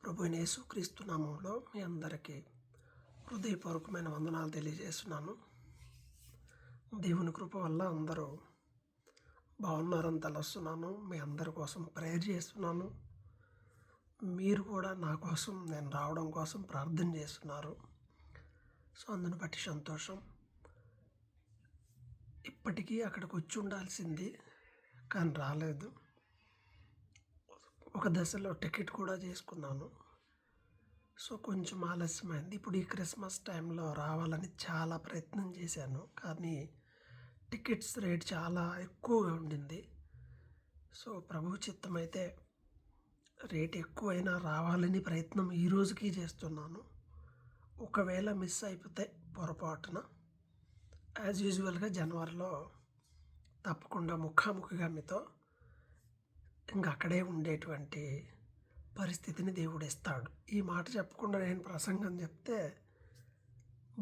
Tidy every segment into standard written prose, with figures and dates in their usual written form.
ప్రభువైన యేసుక్రీస్తు నామంలో మీ అందరికీ హృదయపూర్వకమైన వందనాలు తెలియజేస్తున్నాను. దేవుని కృప వల్ల అందరూ బాగున్నారని తలస్తున్నాను. మీ అందరి కోసం ప్రేయర్ చేస్తున్నాను. మీరు కూడా నా కోసం, నేను రావడం కోసం ప్రార్థన చేస్తున్నారు. సో అందుని బట్టి సంతోషం. ఇప్పటికీ అక్కడికి వచ్చి ఉండాల్సింది కానీ రాలేదు. ఒక దశలో టికెట్ కూడా చేసుకున్నాను. సో కొంచెం ఆలస్యమైంది. ఇప్పుడు ఈ క్రిస్మస్ టైంలో రావాలని చాలా ప్రయత్నం చేశాను, కానీ టికెట్స్ రేట్ చాలా ఎక్కువగా ఉండింది. సో ప్రభు చిత్తమైతే రేట్ ఎక్కువైనా రావాలని ప్రయత్నం ఈ రోజుకి చేస్తున్నాను. ఒకవేళ మిస్ అయిపోతే పొరపాటున యాజ్ యూజువల్గా జనవరిలో తప్పకుండా ముఖాముఖిగా మీతో ఇంకా అక్కడే ఉండేటువంటి పరిస్థితిని దేవుడు ఇస్తాడు. ఈ మాట చెప్పకుండా నేను ప్రసంగం చెప్తే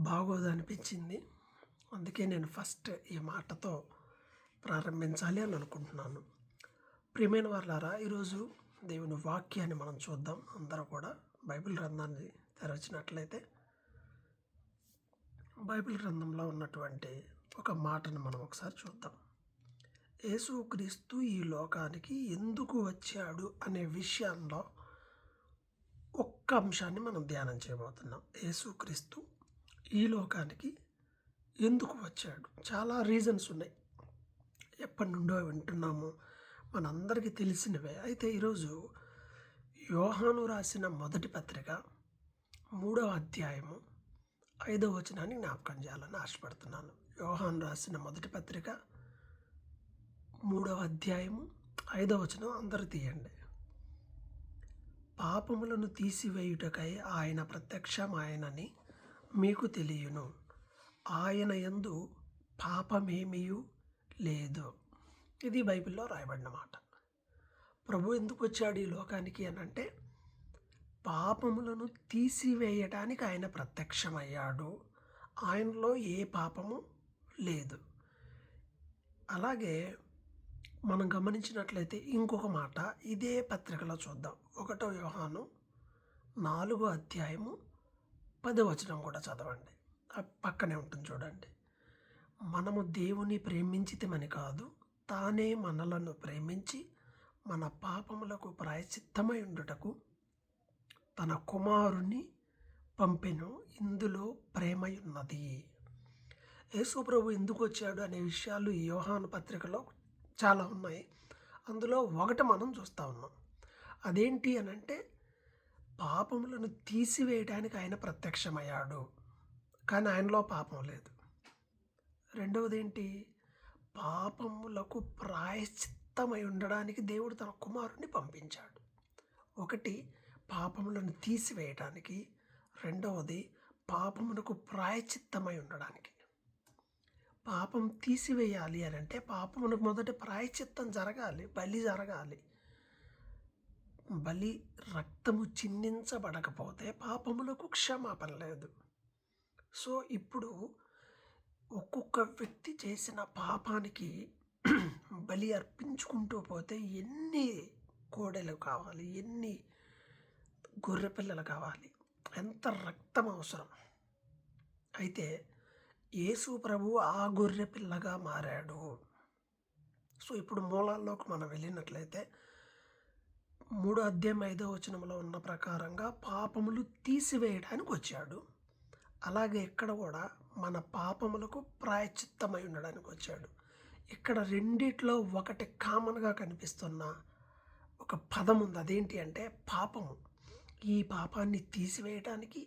బాగోదు అనిపించింది. అందుకే నేను ఫస్ట్ ఈ మాటతో ప్రారంభించాలి అని అనుకుంటున్నాను. ప్రియమైన వారలారా, ఈరోజు దేవుని వాక్యాన్ని మనం చూద్దాం. అందరూ కూడా బైబిల్ గ్రంథాన్ని తెరచినట్లయితే బైబిల్ గ్రంథంలో ఉన్నటువంటి ఒక మాటను మనం ఒకసారి చూద్దాం. యేసుక్రీస్తు ఈ లోకానికి ఎందుకు వచ్చాడు అనే విషయంలో ఒక్క అంశాన్ని మనం ధ్యానం చేయబోతున్నాం. యేసుక్రీస్తు ఈ లోకానికి ఎందుకు వచ్చాడు? చాలా రీజన్స్ ఉన్నాయి. ఎప్పటి నుండో వింటున్నాము, మనందరికీ తెలిసినవే. అయితే ఈరోజు యోహాను రాసిన మొదటి పత్రిక 3వ అధ్యాయము 5వ వచనాన్ని జ్ఞాపకం చేయాలని ఆశపడుతున్నాను. యోహాను రాసిన మొదటి పత్రిక 3వ అధ్యాయము 5వ వచనం అందరూ తీయండి. పాపములను తీసివేయుటకై ఆయన ప్రత్యక్షమాయనని మీకు తెలియను. ఆయన యందు పాపమేమీయూ లేదు. ఇది బైబిల్లో రాయబడిన మాట. ప్రభు ఎందుకు వచ్చాడు ఈ లోకానికి అని అంటే, పాపములను తీసివేయడానికి ఆయన ప్రత్యక్షమయ్యాడు. ఆయనలో ఏ పాపము లేదు. అలాగే మనం గమనించినట్లయితే ఇంకొక మాట ఇదే పత్రికలో చూద్దాం. 1వ యోహాను 4వ అధ్యాయము 10వ వచనం కూడా చదవండి. పక్కనే ఉంటుంది చూడండి. మనము దేవుని ప్రేమించితమని కాదు, తానే మనలను ప్రేమించి మన పాపములకు ప్రాయశ్చిత్తమై ఉండుటకు తన కుమారుని పంపెను. ఇందులో ప్రేమ ఉన్నది. యేసు ప్రభు ఎందుకు వచ్చాడు అనే విషయాలు ఈ యోహాను పత్రికలో చాలా ఉన్నాయి. అందులో ఒకటి మనం చూస్తూ ఉన్నాం. అదేంటి అని అంటే, పాపములను తీసివేయడానికి ఆయన ప్రత్యక్షమయ్యాడు, కానీ ఆయనలో పాపం లేదు. రెండవది ఏంటి? పాపములకు ప్రాయశ్చిత్తమై ఉండడానికి దేవుడు తన కుమారుని పంపించాడు. ఒకటి పాపములను తీసివేయడానికి, రెండవది పాపములకు ప్రాయశ్చిత్తమై ఉండడానికి. పాపం తీసివేయాలి అని అంటే పాపమునకు మొదట ప్రాయశ్చిత్తం జరగాలి, బలి జరగాలి. బలి రక్తము చిందించబడకపోతే పాపములకు క్షమాపణ లేదు. సో ఇప్పుడు ఒక్కొక్క వ్యక్తి చేసిన పాపానికి బలి అర్పించుకుంటూ పోతే ఎన్ని కోడెలు కావాలి, ఎన్ని గొర్రె పిల్లలు కావాలి, ఎంత రక్తం అవసరం. అయితే యేసు ప్రభు ఆ గొర్రె పిల్లగా మారాడు. సో ఇప్పుడు మూలాల్లోకి మనం వెళ్ళినట్లయితే 3వ అధ్యాయం 5వ వచనంలో ఉన్న ప్రకారంగా పాపములు తీసివేయడానికి వచ్చాడు. అలాగే ఇక్కడ కూడా మన పాపములకు ప్రాయశ్చిత్తమై ఉండడానికి వచ్చాడు. ఇక్కడ రెండిట్లో ఒకటి కామన్గా కనిపిస్తున్న ఒక పదం ఉంది. అదేంటి అంటే పాపము. ఈ పాపాన్ని తీసివేయడానికి,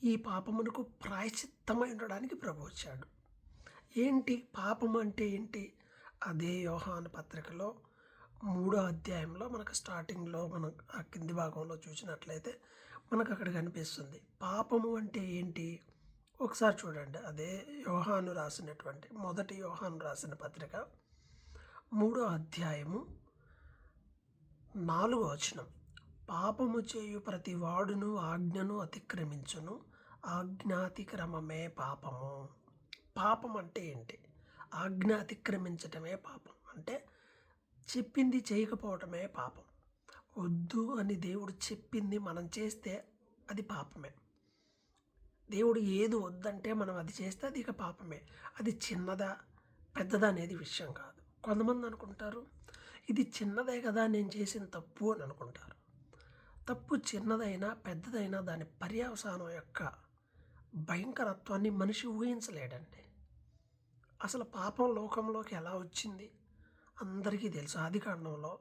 ఈ పాపమునకు ప్రాయశ్చిత్తమై ఉండడానికి ప్రభు వచ్చాడు. ఏంటి పాపం అంటే ఏంటి? అదే యోహాను పత్రికలో 3వ అధ్యాయంలో మనకు స్టార్టింగ్లో మనం ఆ కింది భాగంలో చూసినట్లయితే మనకు అక్కడ కనిపిస్తుంది. పాపము అంటే ఏంటి ఒకసారి చూడండి. అదే యోహాను రాసినటువంటి మొదటి యోహాను రాసిన పత్రిక 3వ అధ్యాయము 4వ వచనం. పాపము చేయు ప్రతి వాడును ఆజ్ఞను అతిక్రమించును, ఆజ్ఞాతిక్రమమే పాపము. పాపం అంటే ఏంటి? ఆజ్ఞ అతిక్రమించటమే పాపం. అంటే చెప్పింది చేయకపోవటమే పాపం. వద్దు అని దేవుడు చెప్పింది మనం చేస్తే అది పాపమే. దేవుడు ఏది వద్దంటే మనం అది చేస్తే అది ఇక పాపమే. అది చిన్నదా పెద్దదా అనేది విషయం కాదు. కొంతమంది అనుకుంటారు ఇది చిన్నదే కదా నేను చేసిన తప్పు అని అనుకుంటారు. తప్పు చిన్నదైనా పెద్దదైనా దాని పర్యవసానం యొక్క భయంకరత్వాన్ని మనిషి ఊహించలేడండి. అసలు పాపం లోకంలోకి ఎలా వచ్చింది అందరికీ తెలుసు. ఆదికాండంలో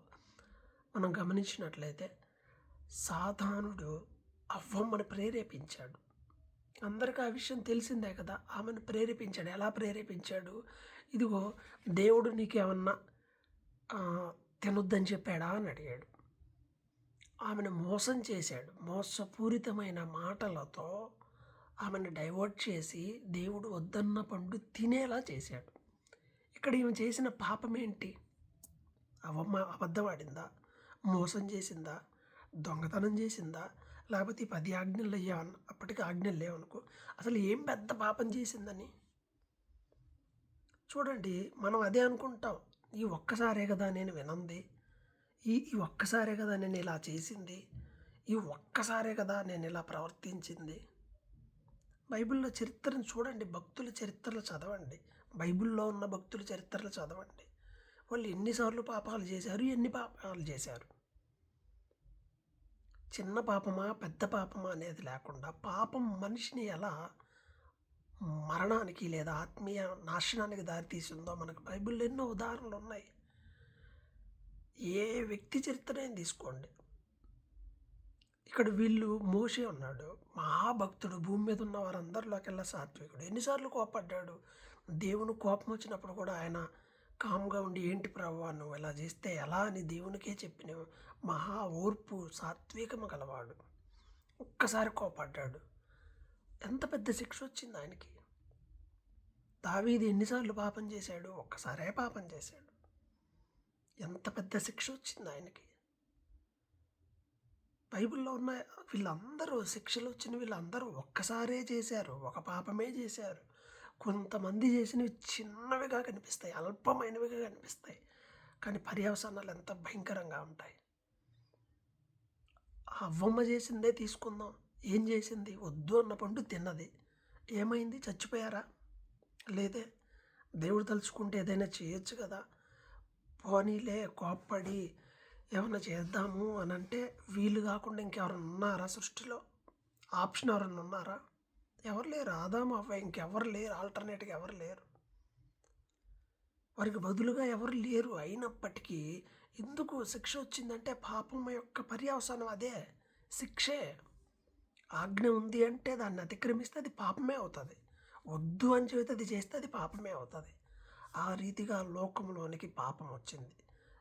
మనం గమనించినట్లయితే సాతానుడు అవ్వమ్మని ప్రేరేపించాడు. అందరికీ ఆ విషయం తెలిసిందే కదా! ఆమెను ప్రేరేపించాడు. ఎలా ప్రేరేపించాడు? ఇదిగో దేవుడు నీకేమన్నా తినొద్దని చెప్పాడా అని అడిగాడు. ఆమెను మోసం చేశాడు. మోసపూరితమైన మాటలతో ఆమెను డైవర్ట్ చేసి దేవుడు వద్దన్న పండు తినేలా చేశాడు. ఇక్కడ ఈమె చేసిన పాపం ఏంటి? అబద్ధం ఆడిందా? మోసం చేసిందా? దొంగతనం చేసిందా? లేకపోతే ఈ 10 ఆజ్ఞలు అయ్యావన్న అప్పటికి ఆజ్ఞలు లేవనుకో. అసలు ఏం పెద్ద పాపం చేసిందని? చూడండి, మనం అదే అనుకుంటాం. ఈ ఒక్కసారే కదా నేను వినంది. ఈ ఈ ఒక్కసారే కదా నేను ఇలా చేసింది. ఈ ఒక్కసారే కదా నేను ఇలా ప్రవర్తించింది. బైబిల్లో చరిత్రను చూడండి. భక్తుల చరిత్రలు చదవండి. బైబిల్లో ఉన్న భక్తుల చరిత్రలు చదవండి. వాళ్ళు ఎన్నిసార్లు పాపాలు చేశారు, ఎన్ని పాపాలు చేశారు. చిన్న పాపమా పెద్ద పాపమా అనేది లేకుండా పాపం మనిషిని ఎలా మరణానికి లేదా ఆత్మీయ నాశనానికి దారితీసిందో మనకు బైబిల్లో ఎన్నో ఉదాహరణలు ఉన్నాయి. ఏ వ్యక్తి చరిత్రనే తీసుకోండి. ఇక్కడ వీళ్ళు మోషే ఉన్నాడు, మహాభక్తుడు, భూమి మీద ఉన్న వారందరిలోకెల్లా సాత్వికుడు. ఎన్నిసార్లు కోపడ్డాడు. దేవుని కోపం వచ్చినప్పుడు కూడా ఆయన కామ్గా ఉండి ఏంటి ప్రభువా నువ్వు ఇలా చేస్తే ఎలా అని దేవునికే చెప్పిన మహా ఓర్పు సాత్వికము గలవాడు. ఒక్కసారి కోపడ్డాడు, ఎంత పెద్ద శిక్ష వచ్చింది ఆయనకి. దావీదు ఎన్నిసార్లు పాపం చేశాడు? ఒక్కసారే పాపం చేశాడు, ఎంత పెద్ద శిక్ష వచ్చింది ఆయనకి. బైబిల్లో ఉన్న వీళ్ళందరూ శిక్షలు వచ్చిన వీళ్ళందరూ ఒక్కసారే చేశారు, ఒక పాపమే చేశారు. కొంతమంది చేసినవి చిన్నవిగా కనిపిస్తాయి, అల్పమైనవిగా కనిపిస్తాయి, కానీ పర్యవసానాలు ఎంత భయంకరంగా ఉంటాయి. అవ్వమ్మ చేసిందే తీసుకుందాం. ఏం చేసింది? వద్దు అన్న పండు తిన్నది. ఏమైంది? చచ్చిపోయారా? లేదే. దేవుడు తలుచుకుంటే ఏదైనా చేయొచ్చు కదా. పోనీలే కోప్పడి ఏమన్నా చేద్దాము అని అంటే వీళ్ళు కాకుండా ఇంకెవరన్నా ఉన్నారా సృష్టిలో? ఆప్షన్ ఎవరన్నా ఉన్నారా? ఎవరు లేరు. ఆదాము అవ్వ ఇంకెవరు లేరు. ఆల్టర్నేట్గా ఎవరు లేరు. వారికి బదులుగా ఎవరు లేరు. అయినప్పటికీ ఎందుకు శిక్ష వచ్చిందంటే పాపం యొక్క పర్యవసానం అదే, శిక్షే. ఆజ్ఞ ఉంది అంటే దాన్ని అతిక్రమిస్తే అది పాపమే అవుతుంది. వద్దు అని చెబితే అది చేస్తే అది పాపమే అవుతుంది. ఆ రీతిగా లోకంలోనికి పాపం వచ్చింది.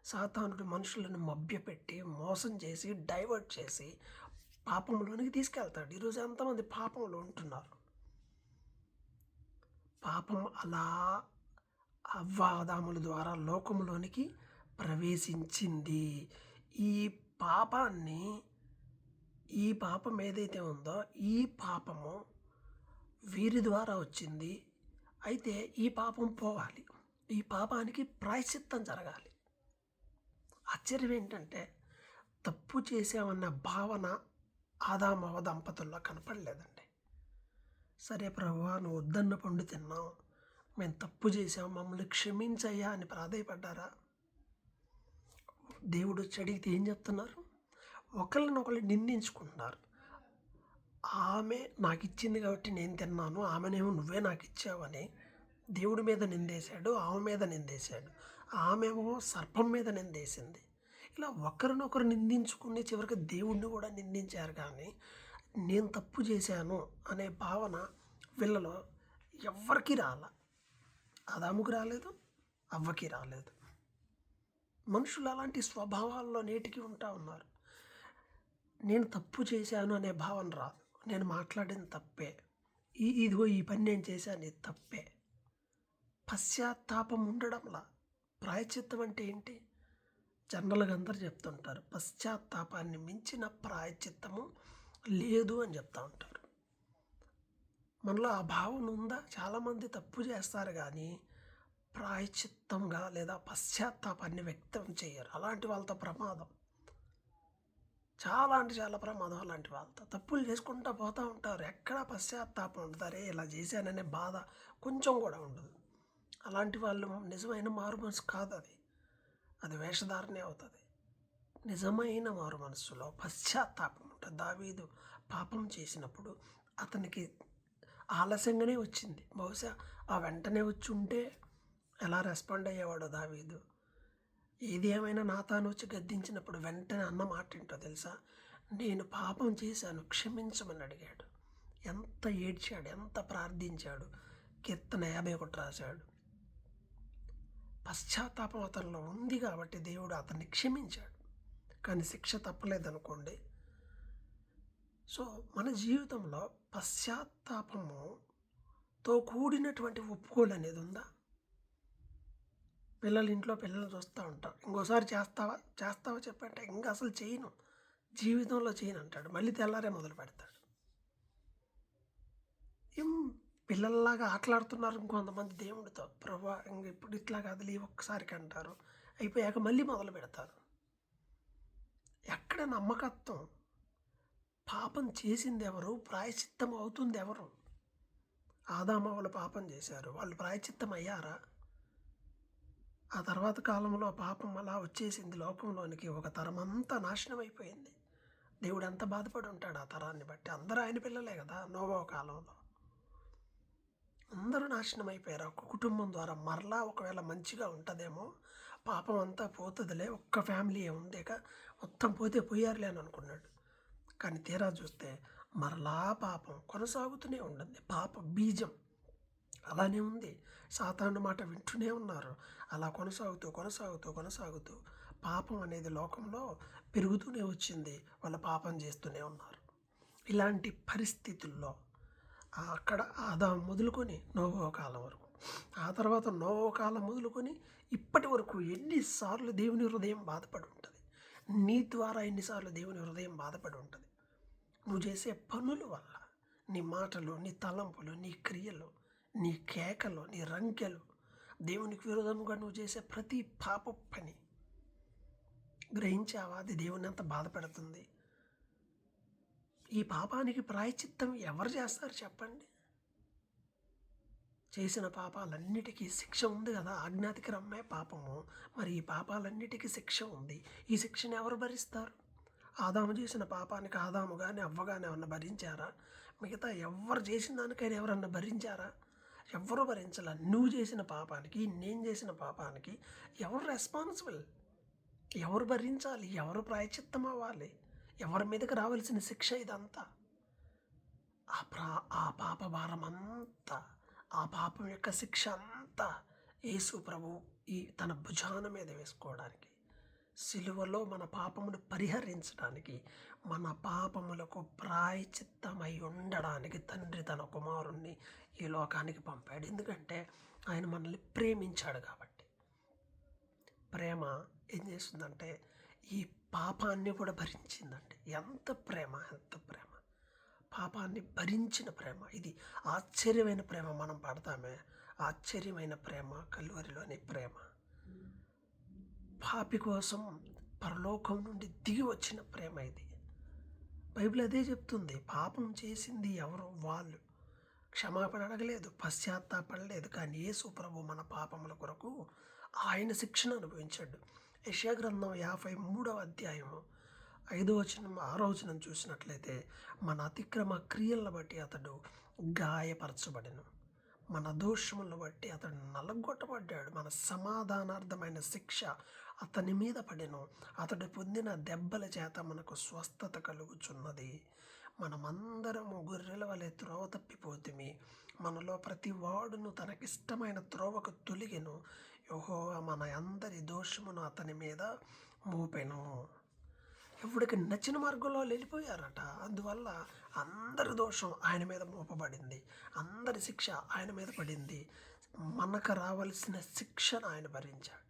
సాతానుడు మనుషులను మభ్యపెట్టి మోసం చేసి డైవర్ట్ చేసి పాపంలోనికి తీసుకెళ్తాడు. ఈరోజు ఎంతమంది పాపంలో ఉంటున్నారు. పాపం అలా ఆదాముల ద్వారా లోకంలోనికి ప్రవేశించింది. ఈ పాపం ఏదైతే ఉందో ఈ పాపము వీరి ద్వారా వచ్చింది. అయితే ఈ పాపం పోవాలి, ఈ పాపానికి ప్రాయశ్చిత్తం జరగాలి. ఆశ్చర్యం ఏంటంటే తప్పు చేసామన్న భావన ఆదాము అవ్వ దంపతుల్లో కనపడలేదండి. సరే ప్రభువా నువ్వు వద్దన్న పండు తిన్నాం, మేము తప్పు చేసాం, మమ్మల్ని క్షమించయ్యా అని ప్రాధేయపడ్డారా? దేవుడు వచ్చి అడిగితే ఏం చెప్తున్నారు? ఒకళ్ళనొకళ్ళు నిందించుకుంటున్నారు. ఆమె నాకు ఇచ్చింది కాబట్టి నేను తిన్నాను, ఆమెనేమో నువ్వే నాకు ఇచ్చావని దేవుడి మీద నిందేశాడు, ఆమె మీద నిందేశాడు. ఆమెమో సర్పం మీద నిందేసింది. ఇలా ఒకరినొకరు నిందించుకుని చివరికి దేవుడిని కూడా నిందించారు. కానీ నేను తప్పు చేశాను అనే భావన వీళ్ళలో ఎవ్వరికీ రాల. ఆదాముకి రాలేదు, అవ్వకి రాలేదు. మనుషులు అలాంటి స్వభావాల్లో నేటికి ఉంటా ఉన్నారు. నేను తప్పు చేశాను అనే భావన రాదు. నేను మాట్లాడిన తప్పే, ఇదిగో ఈ పని నేను చేశాను ఇది తప్పే. పశ్చాత్తాపం ఉండడంలా. ప్రాయశ్చిత్తం అంటే ఏంటి? జనరల్గా అందరు చెప్తుంటారు పశ్చాత్తాపాన్ని మించిన ప్రాయశ్చిత్తము లేదు అని చెప్తూ ఉంటారు. మనలో ఆ భావన ఉందా? చాలామంది తప్పు చేస్తారు కానీ ప్రాయశ్చిత్తంగా లేదా పశ్చాత్తాపాన్ని వ్యక్తం చేయరు. అలాంటి వాళ్ళతో ప్రమాదం. చాలా అంటే చాలా ప్రమాదం అలాంటి వాళ్ళతో. తప్పులు చేసుకుంటా పోతా ఉంటారు. ఎక్కడా పశ్చాత్తాపం ఉండదు. అరే! ఇలా చేశాననే బాధ కొంచెం కూడా ఉండదు. అలాంటి వాళ్ళు నిజమైన మారుమనసు కాదది. అది వేషధారణే అవుతది. నిజమైన మారుమనస్సులో పశ్చాత్తాపం ఉంటది. దావీదు పాపం చేసినప్పుడు అతనికి ఆలస్యంగానే వచ్చింది. బహుశా ఆ వెంటనే వచ్చుంటే ఎలా రెస్పాండ్ అయ్యేవాడో దావీదు. ఏది ఏమైనా నాతాను వచ్చి గద్దించినప్పుడు వెంటనే అన్న మాట ఏంటో తెలుసా? నేను పాపం చేశాను క్షమించమని అడిగాడు. ఎంత ఏడ్చాడు, ఎంత ప్రార్థించాడు. కీర్తన 51 రాశాడు. పశ్చాత్తాపం అతనిలో ఉంది కాబట్టి దేవుడు అతన్ని క్షమించాడు. కానీ శిక్ష తప్పలేదనుకోండి. సో మన జీవితంలో పశ్చాత్తాపముతో కూడినటువంటి ఒప్పుకోలు అనేది ఉందా? ఇంట్లో పిల్లలు చూస్తూ ఉంటారు. ఇంకోసారి చేస్తావా చేస్తావా చెప్పంటే ఇంకా అసలు చేయను, జీవితంలో చేయను అంటాడు. మళ్ళీ తెల్లారే మొదలు పెడతాడు. ఏం పిల్లల్లాగా ఆటలాడుతున్నారు ఇంకొంతమంది దేవుడితో. ప్రభా ఇంక ఇప్పుడు ఇట్లా కదిలి ఒక్కసారికి అంటారు, అయిపోయాక మళ్ళీ మొదలు పెడతారు. ఎక్కడ నమ్మకత్వం? పాపం చేసింది ఎవరు? ప్రాయశ్చిత్తం అవుతుంది ఎవరు? ఆదాము వాళ్ళు పాపం చేశారు, వాళ్ళు ప్రాయశ్చిత్తం అయ్యారా? ఆ తర్వాత కాలంలో పాపం అలా వచ్చేసింది లోకంలోనికి. ఒక తరం అంతా నాశనం అయిపోయింది. దేవుడు ఎంత బాధపడి ఉంటాడు ఆ తరాన్ని బట్టి. అందరూ ఆయన పిల్లలే కదా. నోవా కాలంలో అందరూ నాశనం అయిపోయారు. ఒక కుటుంబం ద్వారా మరలా ఒకవేళ మంచిగా ఉంటుందేమో, పాపం అంతా పోతుందిలే, ఒక్క ఫ్యామిలీ ఉందేక మొత్తం పోతే పోయారులే అని అనుకున్నాడు. కానీ తీరా చూస్తే మరలా పాపం కొనసాగుతూనే ఉంటుంది. పాప బీజం అలానే ఉంది. సాతాను మాట వింటూనే ఉన్నారు. అలా కొనసాగుతూ పాపం అనేది లోకంలో పెరుగుతూనే వచ్చింది. వాళ్ళు పాపం చేస్తూనే ఉన్నారు. ఇలాంటి పరిస్థితుల్లో అక్కడ ఆదాము మొదలుకొని నోవో కాలం వరకు, ఆ తర్వాత నోవో కాలం మొదలుకొని ఇప్పటి వరకు ఎన్నిసార్లు దేవుని హృదయం బాధపడి ఉంటుంది. నీ ద్వారా ఎన్నిసార్లు దేవుని హృదయం బాధపడి ఉంటుంది. నువ్వు చేసే పనుల వల్ల, నీ మాటలు, నీ తలంపులు, నీ క్రియలు, నీ కేకలు, నీ రంకెలు, దేవునికి విరోధంగా నువ్వు చేసే ప్రతి పాప పని గ్రహించావా? అది దేవుని ఎంత బాధపెడుతుంది. ఈ పాపానికి ప్రాయశ్చిత్తం ఎవరు చేస్తారు చెప్పండి? చేసిన పాపాలన్నిటికీ శిక్ష ఉంది కదా. ఆజ్ఞాతిక్రమే పాపము. మరి ఈ పాపాలన్నిటికీ శిక్ష ఉంది. ఈ శిక్షను ఎవరు భరిస్తారు? ఆదాము చేసిన పాపానికి ఆదాము కానీ అవ్వ కానీ ఏమన్నా భరించారా? మిగతా ఎవరు చేసిన దానికైనా ఎవరన్నా భరించారా? ఎవరు భరించాల. నువ్వు చేసిన పాపానికి, నేను చేసిన పాపానికి ఎవరు రెస్పాన్సిబుల్? ఎవరు భరించాలి? ఎవరు ప్రాయశ్చిత్తం అవ్వాలి? ఎవరి మీదకి రావాల్సిన శిక్ష ఇదంతా? ఆ పాప భారం అంతా, ఆ పాపం యొక్క శిక్ష అంతా యేసు ప్రభు తన భుజాన మీద వేసుకోవడానికి, సిలువలో మన పాపమును పరిహరించడానికి, మన పాపములకు ప్రాయశ్చిత్తమై ఉండడానికి తండ్రి తన కుమారుణ్ణి ఈ లోకానికి పంపాడు. ఎందుకంటే ఆయన మనల్ని ప్రేమించాడు కాబట్టి. ప్రేమ ఏం చేస్తుందంటే ఈ పాపాన్ని కూడా భరించిందండి. ఎంత ప్రేమ, ఎంత ప్రేమ! పాపాన్ని భరించిన ప్రేమ. ఇది ఆశ్చర్యమైన ప్రేమ. మనం పడతామే ఆశ్చర్యమైన ప్రేమ, కల్వరిలోని ప్రేమ. పాపి కోసం పరలోకం నుండి దిగి వచ్చిన ప్రేమ ఇది. బైబిల్ అదే చెప్తుంది. పాపం చేసింది ఎవరు? వాళ్ళు. క్షమాపణ అడగలేదు, పశ్చాత్తాపడలేదు. కానీ యేసు ప్రభు మన పాపముల కొరకు ఆయన శిక్షను అనుభవించాడు. యెషయా గ్రంథం 53వ అధ్యాయము 5వ వచనం 6వ వచనం చూసినట్లయితే, మన అతిక్రమ క్రియలను బట్టి అతడు గాయపరచబడెను, మన దోషములను బట్టి అతడు నలగొట్టబడ్డాడు, మన సమాధానార్థమైన శిక్ష అతని మీద పడెను, అతడు పొందిన దెబ్బల చేత మనకు స్వస్థత కలుగుచున్నది. మనమందరము గొర్రెల వలె త్రోవ తప్పిపోతిమి, మనలో ప్రతి వాడును తనకిష్టమైన త్రోవకు తొలిగెను, యెహోవా మన అందరి దోషమును అతని మీద మోపెను. ఎవడికి నచ్చిన మార్గంలో వెళ్ళిపోయారట. అందువల్ల అందరి దోషం ఆయన మీద మోపబడింది, అందరి శిక్ష ఆయన మీద పడింది. మనకు రావాల్సిన శిక్షను ఆయన భరించాడు.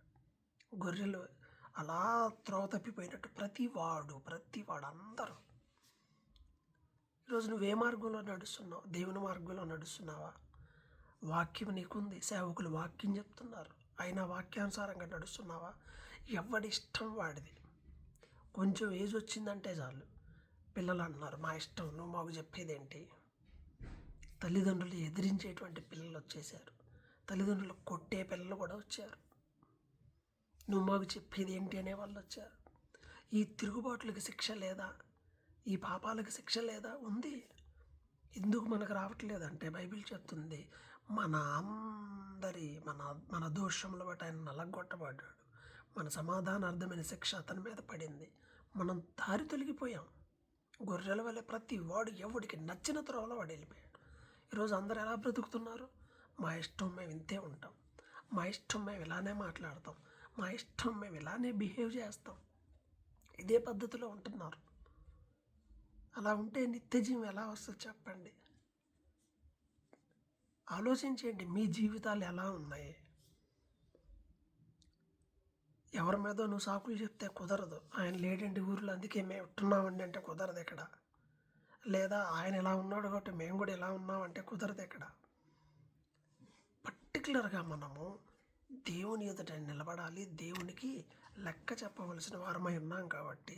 గొర్రెలు అలా త్రోవ తప్పిపోయినట్టు ప్రతివాడు అందరూ. ఈరోజు నువ్వే మార్గంలో నడుస్తున్నావు? దేవుని మార్గంలో నడుస్తున్నావా? వాక్యం నీకుంది, సేవకులు వాక్యం చెప్తున్నారు, అయినా వాక్యానుసారంగా నడుస్తున్నావా? ఎవడి ఇష్టం వాడిది. కొంచెం ఏజ్ వచ్చిందంటే చాలు పిల్లలు అంటున్నారు, మా ఇష్టం, నువ్వు మాకు చెప్పేదేంటి. తల్లిదండ్రులు ఎదిరించేటువంటి పిల్లలు వచ్చేసారు. తల్లిదండ్రులు కొట్టే పిల్లలు కూడా వచ్చారు. నువ్వు మాకు చెప్పేది ఏంటి అనే వాళ్ళు వచ్చారు. ఈ తిరుగుబాట్లకి శిక్ష లేదా? ఈ పాపాలకు శిక్ష లేదా? ఉంది. ఎందుకు మనకు రావట్లేదంటే బైబిల్ చెప్తుంది, మన దోషముల బట్టి ఆయన నలగొట్టబడ్డాడు. మన సమాధానార్థమైన శిక్ష అతని మీద పడింది. మనం దారి తొలగిపోయాం. గొర్రెల వల్ల ప్రతి వాడు ఎవడికి నచ్చిన త్రోవలో వాడు వెళ్ళిపోయాడు. ఈరోజు అందరు ఎలా బ్రతుకుతున్నారు? మా ఇష్టం మేము ఇంతే ఉంటాం, మా ఇష్టం మేము ఇలానే మాట్లాడతాం, మా ఇష్టం మేము ఇలానే బిహేవ్ చేస్తాం. ఇదే పద్ధతిలో ఉంటున్నారు. అలా ఉంటే నిత్యజీవం ఎలా వస్తుంది చెప్పండి? ఆలోచించండి, మీ జీవితాలు ఎలా ఉన్నాయి? ఎవరి మీద నువ్వు సాకులు చెప్తే కుదరదు. ఆయన లేడండి ఊర్లో, అందుకే మేము ఉంటున్నామండి అంటే కుదరదు ఇక్కడ. లేదా ఆయన ఎలా ఉన్నాడు కాబట్టి మేము కూడా ఎలా ఉన్నామంటే కుదరదు ఇక్కడ. పర్టికులర్గా మనము దేవుని ఎదుట నిలబడాలి. దేవునికి లెక్క చెప్పవలసిన వారమై ఉన్నాం కాబట్టి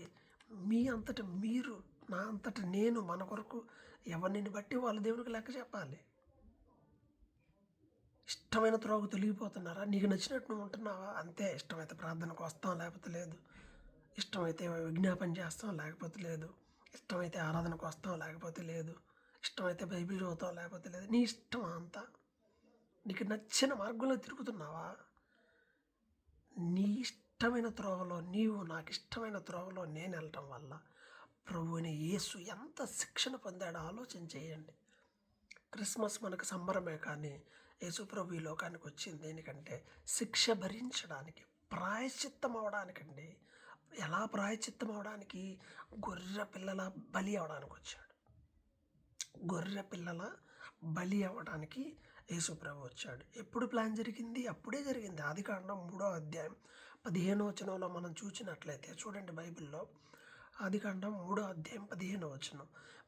మీ అంతట మీరు, నా అంతట నేను, మన కొరకు ఎవరిని బట్టి వాళ్ళు దేవునికి లెక్క చెప్పాలి. ఇష్టమైన త్రోవకు తొలగిపోతున్నారా? నీకు నచ్చినట్టు నువ్వు ఉంటున్నావా? అంతే. ఇష్టమైతే ప్రార్థనకు వస్తాం, లేకపోతే లేదు. ఇష్టమైతే విజ్ఞాపన చేస్తాం, లేకపోతే లేదు. ఇష్టమైతే ఆరాధనకు వస్తాం, లేకపోతే లేదు. ఇష్టమైతే బైబిల్ చదువుతాం, లేకపోతే లేదు. నీ ఇష్టం అంతా. నీకు నచ్చిన మార్గంలో తిరుగుతున్నావా? నీ ఇష్టమైన త్రోవలో నీవు, నాకు ఇష్టమైన త్రోవలో నేను వెళ్ళటం వల్ల ప్రభువుని యేసు ఎంత శిక్షణ పొందాడో ఆలోచన చేయండి. క్రిస్మస్ మనకు సంబరమే, కానీ యేసు ప్రభు ఈ లోకానికి వచ్చింది దేనికంటే శిక్ష భరించడానికి, ప్రాయశ్చిత్తం అవడానికండి. ఎలా ప్రాయశ్చిత్తం అవడానికి? గొర్రె పిల్లల బలి అవడానికి వచ్చాడు. గొర్రె పిల్లల బలి అవ్వడానికి యేసు ప్రభు వచ్చాడు. ఎప్పుడు ప్లాన్ జరిగింది? అప్పుడే జరిగింది. ఆదికాండం 3వ అధ్యాయం 15వ వచనంలో మనం చూసినట్లయితే చూడండి బైబిల్లో. ఆదికాండం 3వ అధ్యాయం 15వ వచనం,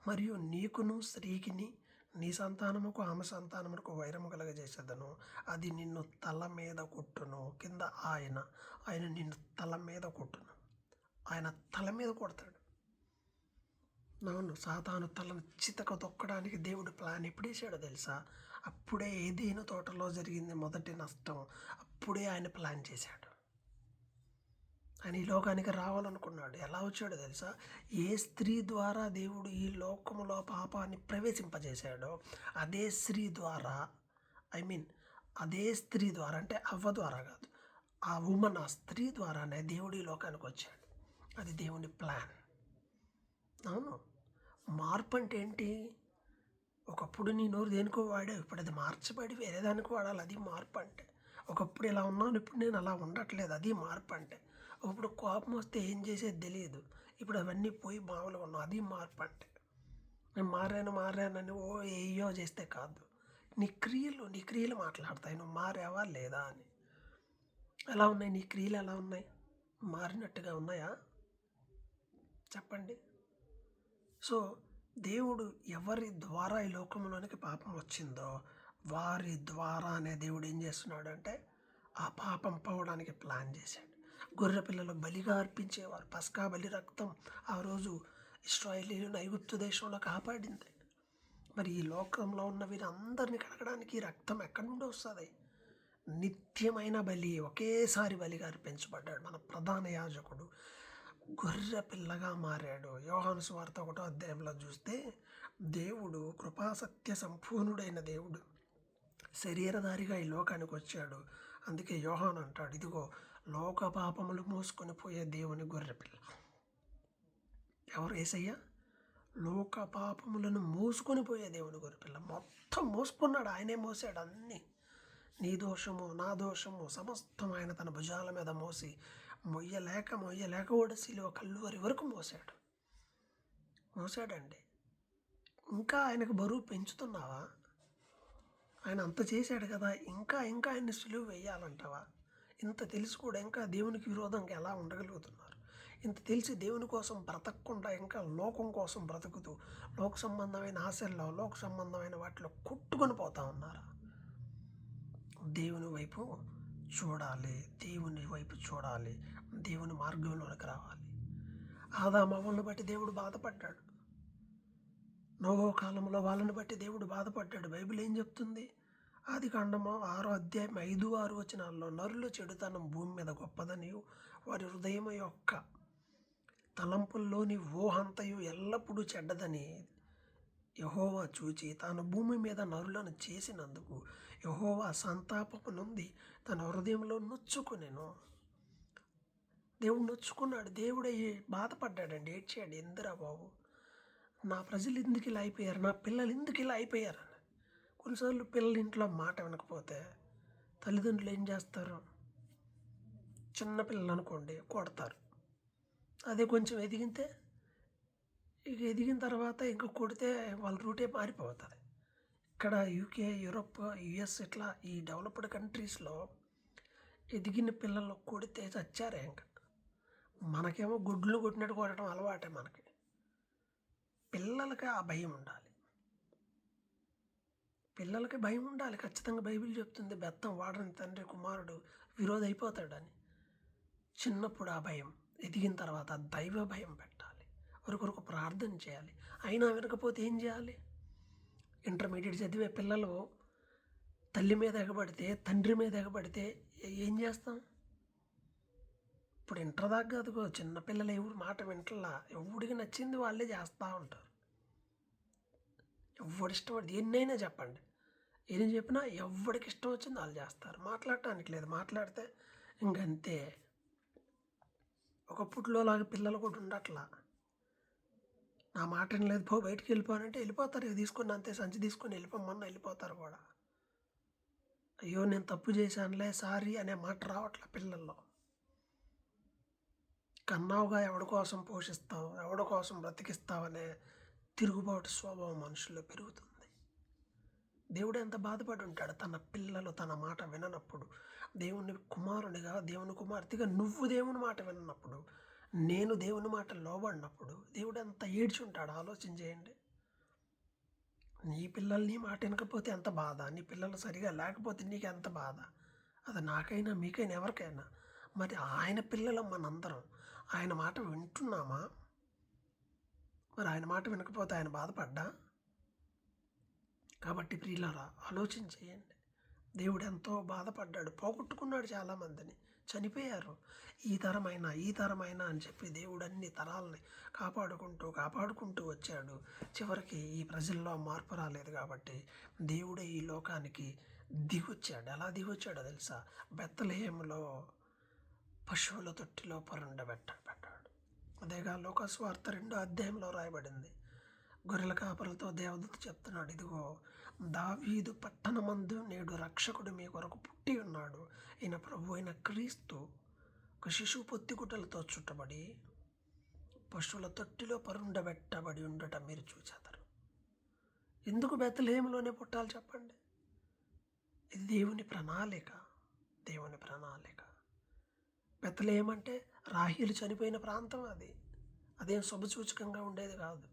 మరియు నీకును స్త్రీకిని నీ సంతానముకు ఆమె సంతానమునకు వైరము కలగజేసేదను, అది నిన్ను తల మీద కొట్టును. కింద ఆయన నిన్ను తల మీద కొట్టును. ఆయన తల మీద కొడతాడు. అవును, సాతాను తలను చితక తొక్కడానికి దేవుడు ప్లాన్ ఎప్పుడు వేసాడో తెలుసా? అప్పుడే ఏదైనా తోటలో జరిగింది మొదటి నష్టం. అప్పుడే ఆయన ప్లాన్ చేశాడు. ఆయన ఈ లోకానికి రావాలనుకున్నాడు. ఎలా వచ్చాడో తెలుసా? ఏ స్త్రీ ద్వారా దేవుడు ఈ లోకములో పాపాన్ని ప్రవేశింపజేశాడో అదే స్త్రీ ద్వారా, అదే స్త్రీ ద్వారా, అంటే అవ్వ ద్వారా కాదు, ఆ స్త్రీ ద్వారానే దేవుడు ఈ లోకానికి వచ్చాడు. అది దేవుని ప్లాన్. అవును, మార్పు అంటే ఏంటి? ఒకప్పుడు నీ నోరు దేనికో వాడావు, ఇప్పుడు అది మార్చబడి వేరే దానికి వాడాలి. అది మార్పు అంటే. ఒకప్పుడు ఇలా ఉన్నాను, ఇప్పుడు నేను అలా ఉండట్లేదు. అది మార్పు అంటే. ఇప్పుడు కోపం వస్తే ఏం చేసేది తెలియదు, ఇప్పుడు అవన్నీ పోయి మామూలుగా ఉన్నావు. అది మార్పు అంటే. నేను మారానని ఏయో చేస్తే కాదు. నీ క్రియలు మాట్లాడతాయి నువ్వు మారావా లేదా అని. ఎలా ఉన్నాయి నీ క్రియలు? ఎలా ఉన్నాయి? మారినట్టుగా ఉన్నాయా? చెప్పండి. సో దేవుడు ఎవరి ద్వారా ఈ లోకంలోనికి పాపం వచ్చిందో వారి ద్వారానే దేవుడు ఏం చేస్తున్నాడు అంటే ఆ పాపం పోవడానికి ప్లాన్ చేశాడు. గొర్రె పిల్లలు బలిగా అర్పించేవారు. పస్కా బలి రక్తం ఆ రోజు ఇశ్రాయేలీయులను ఐగుప్తు దేశంలో కాపాడింది. మరి ఈ లోకంలో ఉన్న వీరందరినీ కడగడానికి రక్తం ఎక్కడి నుండి వస్తుంది? నిత్యమైన బలి, ఒకేసారి బలిగా అర్పించబడ్డాడు. మన ప్రధాన యాజకుడు గొర్రె పిల్లగా మారాడు. యోహాను సువార్త 1వ అధ్యాయంలో చూస్తే దేవుడు కృపాసత్య సంపూర్ణుడైన దేవుడు శరీరధారిగా ఈ లోకానికి వచ్చాడు. అందుకే యోహాను అంటాడు, ఇదిగో లోక పాపములు మోసుకొని పోయే దేవుని గొర్రె పిల్ల. ఎవరు? యేసయ్య. లోక పాపములను మోసుకొని పోయే దేవుని గొర్రె పిల్ల. మొత్తం మోసుకున్నాడు, ఆయనే మోసాడు అన్నీ. నీ దోషము, నా దోషము సమస్తం ఆయన తన భుజాల మీద మోసి మొయ్యలేక కూడా సిలువ కల్లువరి వరకు మోసాడండి. ఇంకా ఆయనకు బరువు పెంచుతున్నావా? ఆయన అంత చేశాడు కదా, ఇంకా ఆయన్ని సిలువ వేయాలంటావా? ఇంత తెలిసి కూడా ఇంకా దేవునికి విరోధంగా ఎలా ఉండగలుగుతున్నారు? ఇంత తెలిసి దేవుని కోసం బ్రతకకుండా ఇంకా లోకం కోసం బ్రతుకుతూ లోక సంబంధమైన ఆశల్లో, లోక సంబంధమైన వాటిలో కొట్టుకొని పోతా ఉన్నారా? దేవుని వైపు చూడాలి, దేవుని మార్గంలోనికి రావాలి. ఆదామవ్వలను బట్టి దేవుడు బాధపడ్డాడు. నోవహు కాలంలో వాళ్ళని బట్టి దేవుడు బాధపడ్డాడు. బైబిల్ ఏం చెప్తుంది? ఆదికాండము 6వ అధ్యాయం 5, 6 వచనాల్లో నరుల చెడుతనం భూమి మీద గొప్పదనియు వారి హృదయం యొక్క తలంపుల్లోని ఊహంతయు ఎల్లప్పుడూ చెడ్డదని యెహోవా చూచి తాను భూమి మీద నరులను చేసినందుకు యెహోవా సంతాపము నొంది తన హృదయంలో నొచ్చుకొనెను. దేవుడు నొచ్చుకున్నాడు. దేవుడే బాధపడ్డాడండి, ఏడ్చాడు. ఎందురా బాబు, నా ప్రజలు ఎందుకు ఇలా అయిపోయారు, నా పిల్లలు ఎందుకు ఇలా అయిపోయారని. కొన్నిసార్లు పిల్లలు ఇంట్లో మాట వినకపోతే తల్లిదండ్రులు ఏం చేస్తారు? చిన్న పిల్లలు అనుకోండి, కొడతారు. అదే కొంచెం ఎదిగితే, ఇక ఎదిగిన తర్వాత ఇంక కొడితే వాళ్ళ రూటే మారిపోతుంది. ఇక్కడ యూకే, యూరోప్, యుఎస్ ఇట్లా ఈ డెవలప్డ్ కంట్రీస్లో ఎదిగిన పిల్లలు కొడితే చచ్చారే ఇంక. మనకేమో గుడ్లు కొట్టినట్టు కొట్టడం అలవాటే మనకి. పిల్లలకి ఆ భయం ఉండాలి. పిల్లలకి భయం ఉండాలి ఖచ్చితంగా. బైబిల్ చెప్తుంది బెత్తం వాడని తండ్రి కుమారుడు విరోధి అయిపోతాడని. చిన్నప్పుడు ఆ భయం, ఎదిగిన తర్వాత దైవ భయం పెట్టాలి. ఒకరికొరకు ప్రార్థన చేయాలి. అయినా వినకపోతే ఏం చేయాలి? ఇంటర్మీడియట్ చదివే పిల్లలు తల్లి మీద ఎగబడితే, తండ్రి మీద ఎగబడితే ఏం చేస్తాం? ఇప్పుడు ఇంటర్ దాకా కాదుగో, చిన్నపిల్లలు ఎవరు మాట వింటలా. ఎవడికి నచ్చింది వాళ్ళే చేస్తూ ఉంటారు. ఎవడి ఇష్టం ఎన్నైనా చెప్పండి, ఏం చెప్పినా ఎవడికి ఇష్టం వచ్చింది వాళ్ళు చేస్తారు. మాట్లాడటానికి లేదు, మాట్లాడితే ఇంకంతే. ఒకప్పట్లో లాగా పిల్లలు కూడా ఉండట్లా. నా మాట లేదు, పో బయటికి వెళ్ళిపోనంటే వెళ్ళిపోతారు. ఇక తీసుకుని అంతే, సంచి తీసుకొని వెళ్ళిపోమన్నా వెళ్ళిపోతారు కూడా. అయ్యో నేను తప్పు చేశానులే సారీ అనే మాట రావట్లే పిల్లల్లో. కన్నావుగా ఎవడి కోసం పోషిస్తావు, ఎవడి కోసం బ్రతికిస్తావనే తిరుగుబాటు స్వభావం మనుషుల్లో పెరుగుతుంది. దేవుడు ఎంత బాధపడి ఉంటాడు తన పిల్లలు తన మాట విననప్పుడు. దేవుని కుమారునిగా, దేవుని కుమార్తెగా నువ్వు దేవుని మాట విన్నప్పుడు, నేను దేవుని మాట లోబడినప్పుడు దేవుడు ఎంత ఏడ్చి ఉంటాడు ఆలోచన చేయండి. నీ పిల్లలు నీ మాట వినకపోతే ఎంత బాధ, నీ పిల్లలు సరిగా లేకపోతే నీకు ఎంత బాధ. అది నాకైనా మీకైనా ఎవరికైనా. మరి ఆయన పిల్లలు మనందరం ఆయన మాట వింటున్నామా? మరి ఆయన మాట వినకపోతే ఆయన బాధపడ్డా? కాబట్టి ప్రియులారా ఆలోచన చేయండి. దేవుడు ఎంతో బాధపడ్డాడు, పోగొట్టుకున్నాడు చాలామందిని, చనిపోయారు. ఈ తరమైన అని చెప్పి దేవుడు అన్ని తరాలని కాపాడుకుంటూ వచ్చాడు. చివరికి ఈ ప్రజల్లో మార్పు రాలేదు కాబట్టి దేవుడే ఈ లోకానికి దిగొచ్చాడు. ఎలా దిగొచ్చాడో తెలుసా? బెత్లెహేములో పశువుల తొట్టిలో పరుండబెట్టాడు. అదేగా లోకస్వార్త 2వ అధ్యాయంలో రాయబడింది. గొర్రెల కాపరులతో దేవదూత చెప్తున్నాడు, ఇదిగో దావీదు పట్టణమందు నేడు రక్షకుడు మీ కొరకు పుట్టి ఉన్నాడు. ఈయన ప్రభు అయిన క్రీస్తు ఒక శిశువు పొత్తిగుడ్డలతో చుట్టబడి పశువుల తొట్టిలో పరుండబెట్టబడి ఉండటం మీరు చూచేతారు. ఎందుకు బెత్లెహేములోనే పుట్టాలి చెప్పండి? ఇది దేవుని ప్రణాళిక. బెత్లెహేము అంటే రాహేలు చనిపోయిన ప్రాంతం. అదేం శుభసూచకంగా ఉండేది కాదు.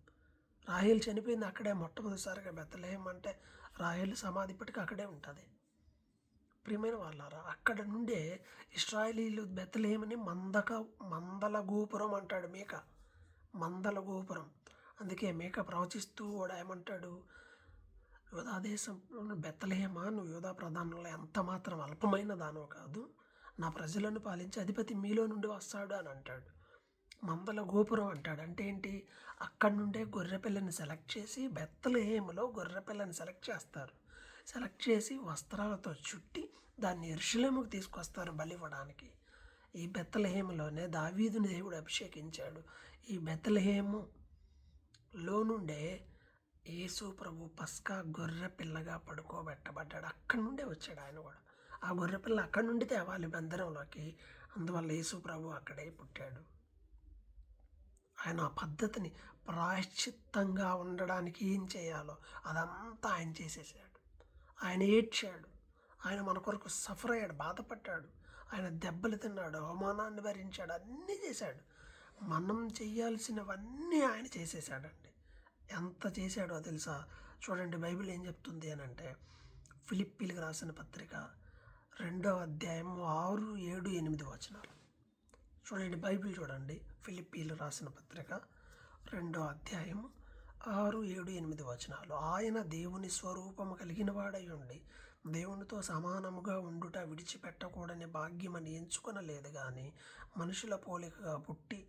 రాహేలు చనిపోయింది అక్కడే మొట్టమొదటిసారిగా. బెత్లెహేము అంటే రాహేలు సమాధి ఇప్పటికీ అక్కడే ఉంటుంది. ప్రియమైన వాళ్ళారా, అక్కడ నుండే ఇశ్రాయేలీలు బెత్లెహేముని మందల గోపురం అంటాడు మీకా. మందల గోపురం. అందుకే మీకా ప్రవచిస్తూ కూడా ఏమంటాడు? యూదా దేశంలో బెత్లెహేమా, నువ్వు యూదా ప్రధానంలో ఎంత మాత్రం అల్పమైన దానో కాదు, నా ప్రజలను పాలించే అధిపతి మీలో నుండి వస్తాడు అని అంటాడు. మందల గోపురం అంటాడు. అంటే ఏంటి? అక్కడి నుండే గొర్రెపిల్లని సెలెక్ట్ చేసి, బెత్లెహేములో గొర్రెపిల్లని సెలెక్ట్ చేస్తారు. సెలెక్ట్ చేసి వస్త్రాలతో చుట్టి దాన్ని యెరూషలేముకు తీసుకొస్తారు బలివ్వడానికి. ఈ బెత్లెహేములోనే దావీదుని దేవుడు అభిషేకించాడు. ఈ బెత్లెహేములో నుండే యేసు ప్రభు పస్కా గొర్రె పిల్లగా పడుకోబెట్టబడ్డాడు. అక్కడి నుండే వచ్చాడు ఆయన కూడా. ఆ గొర్రెపిల్ల అక్కడి నుండి తేవాలి మందిరంలోకి. అందువల్ల యేసు ప్రభు అక్కడే పుట్టాడు. ఆయన ఆ పద్ధతిని ప్రాయశ్చిత్తంగా ఉండడానికి ఏం చేయాలో అదంతా ఆయన చేసేసాడు. ఆయన ఏడ్చాడు, ఆయన మన కొరకు సఫర్ అయ్యాడు, బాధపడ్డాడు, ఆయన దెబ్బలు తిన్నాడు, అవమానాన్ని భరించాడు, అన్నీ చేశాడు. మనం చేయాల్సినవన్నీ ఆయన చేసేసాడండి. ఎంత చేశాడో తెలుసా? చూడండి బైబిల్ ఏం చెప్తుంది అని అంటే, ఫిలిప్పీలకు రాసిన పత్రిక 2వ అధ్యాయం 6, 7, 8 వచనాలు. చూడండి, బైబిల్ చూడండి. ఫిలిప్పీలు రాసిన పత్రిక 2వ అధ్యాయం 6, 7, 8 వచనాలు. ఆయన దేవుని స్వరూపము కలిగిన వాడై ఉండి దేవునితో సమానముగా ఉండుట విడిచిపెట్టకూడని భాగ్యమని ఎంచుకొనలేదు గాని మనుషుల పోలికగా పుట్టి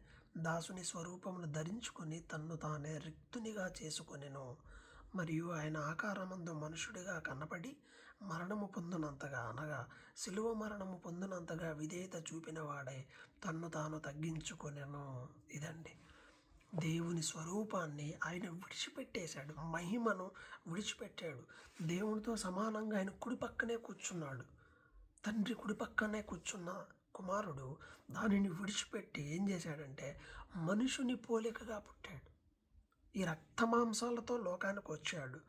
దాసుని స్వరూపమును ధరించుకొని తన్ను తానే రిక్తునిగా చేసుకొనెను. మరియు ఆయన ఆకారమందు మనుషుడిగా కనపడి మరణము పొందినంతగా, అనగా శిలువ మరణము పొందినంతగా విధేయత చూపిన వాడై తన్ను తాను తగ్గించుకొనెను. ఇదండి, దేవుని స్వరూపాన్ని ఆయన విడిచిపెట్టేశాడు, మహిమను విడిచిపెట్టాడు. దేవునితో సమానంగా ఆయన కుడి పక్కనే కూర్చున్నాడు. తండ్రి కుడి పక్కనే కూర్చున్న కుమారుడు దానిని విడిచిపెట్టి ఏం చేశాడంటే మనుషుని పోలికగా పుట్టాడు. ఈ రక్తమాంసాలతో లోకానికి వచ్చాడు.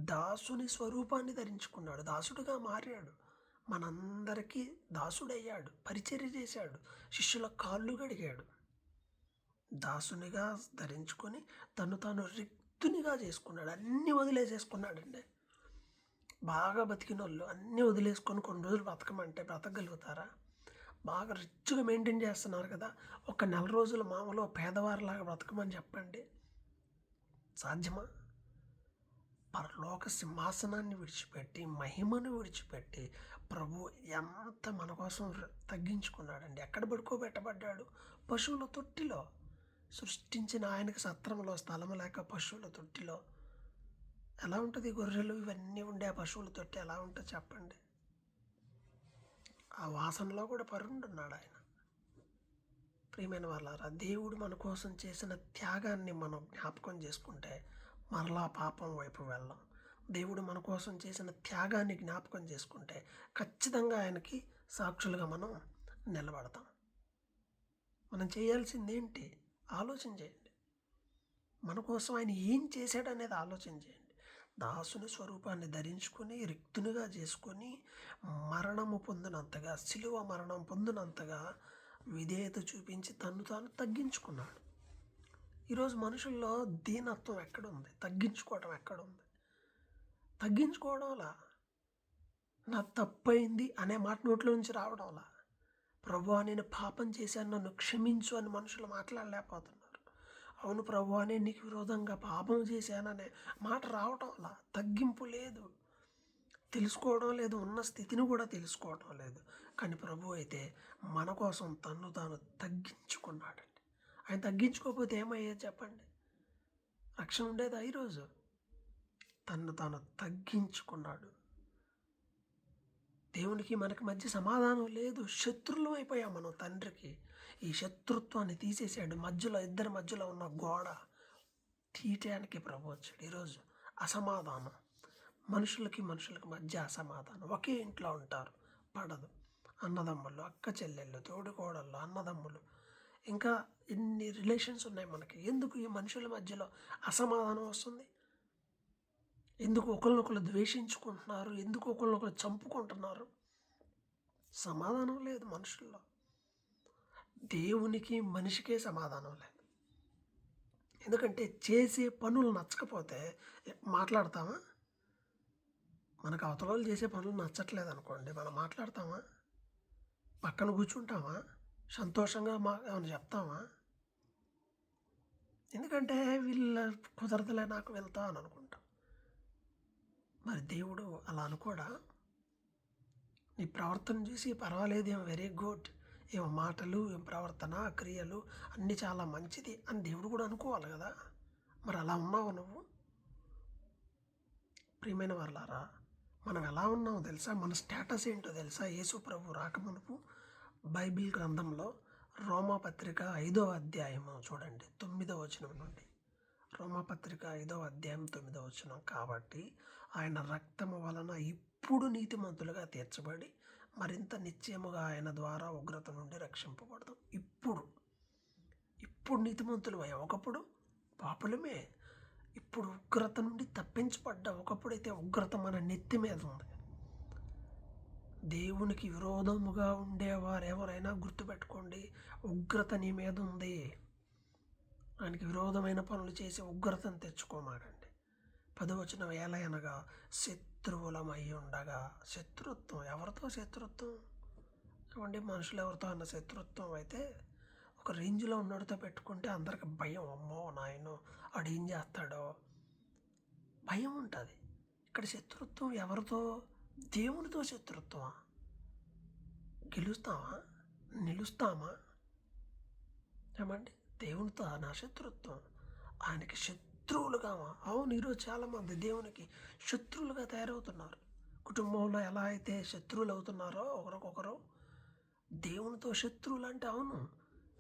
దాసుని స్వరూపాన్ని ధరించుకున్నాడు, దాసుడుగా మారాడు, మనందరికీ దాసుడయ్యాడు, పరిచర్య చేశాడు, శిష్యుల కాళ్ళు గడిగాడు. దాసునిగా ధరించుకొని తను తాను రిక్తునిగా చేసుకున్నాడు. అన్నీ వదిలేసేసుకున్నాడండి. బాగా బతికిన వాళ్ళు అన్నీ వదిలేసుకొని కొన్ని రోజులు బతకమంటే బ్రతకగలుగుతారా? బాగా రిచ్గా మెయింటైన్ చేస్తున్నారు కదా, ఒక నెల రోజులు మామూలు పేదవారిలాగా బ్రతకమని చెప్పండి, సాధ్యమా? పరలోక సింహాసనాన్ని విడిచిపెట్టి, మహిమను విడిచిపెట్టి ప్రభు ఎంత మన కోసం తగ్గించుకున్నాడండి. ఎక్కడ పడుకోబెట్టబడ్డాడు? పశువుల తొట్టిలో. సృష్టించిన ఆయనకి సత్రంలో స్థలం లేక పశువుల తొట్టిలో ఎలా ఉంటుంది? గొర్రెలు ఇవన్నీ ఉండే ఆ పశువుల తొట్టి ఎలా ఉంటుంది చెప్పండి? ఆ వాసనలో కూడా పరుండున్నాడు ఆయన. ప్రియమైన వాళ్ళారా, దేవుడు మన కోసం చేసిన త్యాగాన్ని మనం జ్ఞాపకం చేసుకుంటే మరలా పాపం వైపు వెళ్ళాం. దేవుడు మన కోసం చేసిన త్యాగాన్ని జ్ఞాపకం చేసుకుంటే ఖచ్చితంగా ఆయనకి సాక్షులుగా మనం నిలబడతాం. మనం చేయాల్సింది ఏంటి? ఆలోచన చేయండి. మన కోసం ఆయన ఏం చేశాడనేది ఆలోచన చేయండి. దాసుని స్వరూపాన్ని ధరించుకొని రిక్తునిగా చేసుకొని మరణము పొందినంతగా, శిలువ మరణం పొందినంతగా విధేయత చూపించి తన్ను తాను తగ్గించుకున్నాడు. ఈరోజు మనుషుల్లో దీనత్వం ఎక్కడుంది? తగ్గించుకోవడం ఎక్కడుంది? తగ్గించుకోవడంలా, నా తప్పైంది అనే మాట నోట్లో నుంచి రావడంలా, ప్రభువా నేను పాపం చేశాను నన్ను క్షమించు అని మనుషులు మాట్లాడలేకపోతున్నారు. అవును ప్రభువా నేను నీకు విరోధంగా పాపం చేశాననే మాట రావడంలా, తగ్గింపు లేదు, తెలుసుకోవడం లేదు, ఉన్న స్థితిని కూడా తెలుసుకోవడం లేదు. కానీ ప్రభు అయితే మన కోసం తన్ను తాను తగ్గించుకున్నాడండి. ఆయన తగ్గించుకోకపోతే ఏమయ్యేది చెప్పండి? రక్షణ ఉండేదా ఈరోజు? తన్ను తాను తగ్గించుకున్నాడు. దేవునికి మనకి మధ్య సమాధానం లేదు, శత్రువులం అయిపోయాం మనం తండ్రికి. ఈ శత్రుత్వాన్ని తీసేసాడు. మధ్యలో ఇద్దరి మధ్యలో ఉన్న గోడ తీయటానికి ప్రభు వచ్చాడు. ఈరోజు అసమాధానం, మనుషులకి మధ్య అసమాధానం. ఒకే ఇంట్లో ఉంటారు, పడదు. అన్నదమ్ములు, అక్క చెల్లెళ్ళు, తోడుకోడళ్ళు, అన్నదమ్ములు, ఇంకా ఎన్ని రిలేషన్స్ ఉన్నాయి మనకి. ఎందుకు ఈ మనుషుల మధ్యలో అసమాధానం వస్తుంది? ఎందుకు ఒకరినొకరు ద్వేషించుకుంటున్నారు? ఎందుకు ఒకరినొకరు చంపుకుంటున్నారు? సమాధానం లేదు మనుషుల్లో. దేవునికి మనిషికే సమాధానం లేదు. ఎందుకంటే చేసే పనులు నచ్చకపోతే మాట్లాడతామా? మనకు అవతల వాళ్ళు చేసే పనులు నచ్చట్లేదు అనుకోండి, మనం మాట్లాడతామా? పక్కన కూర్చుంటామా? సంతోషంగా ఏమైనా చెప్తామా? ఎందుకంటే వీళ్ళ కుదరదులే నాకు, వెళ్తా అని అనుకుంటాం. మరి దేవుడు అలా అనుకోడా? నీ ప్రవర్తన చూసి పర్వాలేదు, ఏం వెరీ గుడ్, ఏం మాటలు, ఏం ప్రవర్తన, క్రియలు అన్నీ చాలా మంచిది అని దేవుడు కూడా అనుకోవాలి కదా. మరి అలా ఉన్నావు నువ్వు? ప్రియమైన వాళ్ళారా, మనం ఎలా ఉన్నామో తెలుసా? మన స్టేటస్ ఏంటో తెలుసా? యేసు ప్రభు రాకమునుపు బైబిల్ గ్రంథంలో రోమాపత్రిక 5వ అధ్యాయము చూడండి, 9వ వచనం నుండి. రోమాపత్రిక 5వ అధ్యాయం 9వ వచనం. కాబట్టి ఆయన రక్తము వలన ఇప్పుడు నీతిమంతులుగా తీర్చబడి మరింత నిశ్చయముగా ఆయన ద్వారా ఉగ్రత నుండి రక్షింపబడతాం. ఇప్పుడు నీతిమంతులు అయ్యాం. ఒకప్పుడు పాపులమే, ఇప్పుడు ఉగ్రత నుండి తప్పించబడ్డాం. ఒకప్పుడైతే ఉగ్రత మన నెత్తి మీద ఉంది. దేవునికి విరోధముగా ఉండేవారు ఎవరైనా గుర్తుపెట్టుకోండి, ఉగ్రత నీ మీద ఉంది. ఆయనకి విరోధమైన పనులు చేసి ఉగ్రతను తెచ్చుకోమాకండి. 10వ వచనం, ఏలయనగా శత్రువులమై ఉండగా. శత్రుత్వం, ఎవరితో శత్రుత్వం? ఏమండి, మనుషులు ఎవరితో అన్న శత్రుత్వం అయితే ఒక రేంజ్లో ఉన్నోడితో పెట్టుకుంటే అందరికి భయం. అమ్మో నాయనో వాడు ఏం చేస్తాడో భయం ఉంటుంది. ఇక్కడ శత్రుత్వం ఎవరితో? దేవునితో శత్రుత్వమా? గెలుస్తామా? నిలుస్తామా? ఏమండి? దేవునితో నా శత్రుత్వం, ఆయనకి శత్రువులుగామా? అవును, ఈరోజు చాలామంది దేవునికి శత్రువులుగా తయారవుతున్నారు. కుటుంబంలో ఎలా అయితే శత్రువులు అవుతున్నారో ఒకరికొకరు, దేవునితో శత్రువులు అంటే అవును.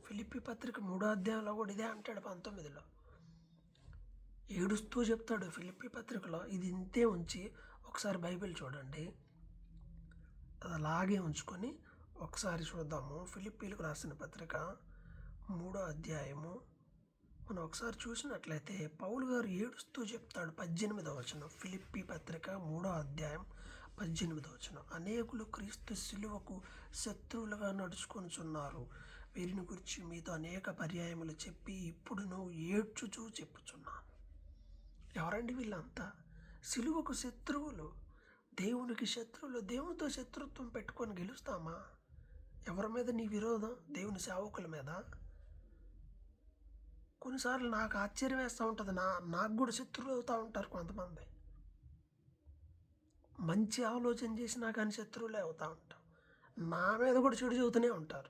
ఫిలిప్పీ పత్రిక 3వ అధ్యాయంలో కూడా ఇదే అంటాడు 19లో. ఏడుస్తూ చెప్తాడు ఫిలిప్పీ పత్రికలో. ఇది ఇంతే ఉంచి ఒకసారి బైబిల్ చూడండి, అది అలాగే ఉంచుకొని ఒకసారి చూద్దాము. ఫిలిప్పీలకు రాసిన పత్రిక 3వ అధ్యాయము మనం ఒకసారి చూసినట్లయితే పౌలు గారు ఏడుస్తూ చెప్తాడు 18వ వచనం. ఫిలిప్పీ పత్రిక 3వ అధ్యాయం 18వ వచనం. అనేకులు క్రీస్తు శిలువకు శత్రువులుగా నడుచుకొనుచున్నారు. వీరిని గురించి మీతో అనేక పర్యాయములు చెప్పి ఇప్పుడు నువ్వు ఏడ్చుచూ చెప్పుచున్నాను. ఎవరండి వీళ్ళంతా? శిలువకు శత్రువులు, దేవునికి శత్రువులు. దేవునితో శత్రుత్వం పెట్టుకొని గెలుస్తామా? ఎవరి మీద నీ విరోధం? దేవుని సేవకుల మీద. కొన్నిసార్లు నాకు ఆశ్చర్యం వేస్తూ ఉంటుంది. నాకు కూడా శత్రువులు అవుతూ ఉంటారు కొంతమంది. మంచి ఆలోచన చేసినా కానీ శత్రువులే అవుతూ ఉంటాం. నా మీద కూడా చెడు చెబుతూనే ఉంటారు.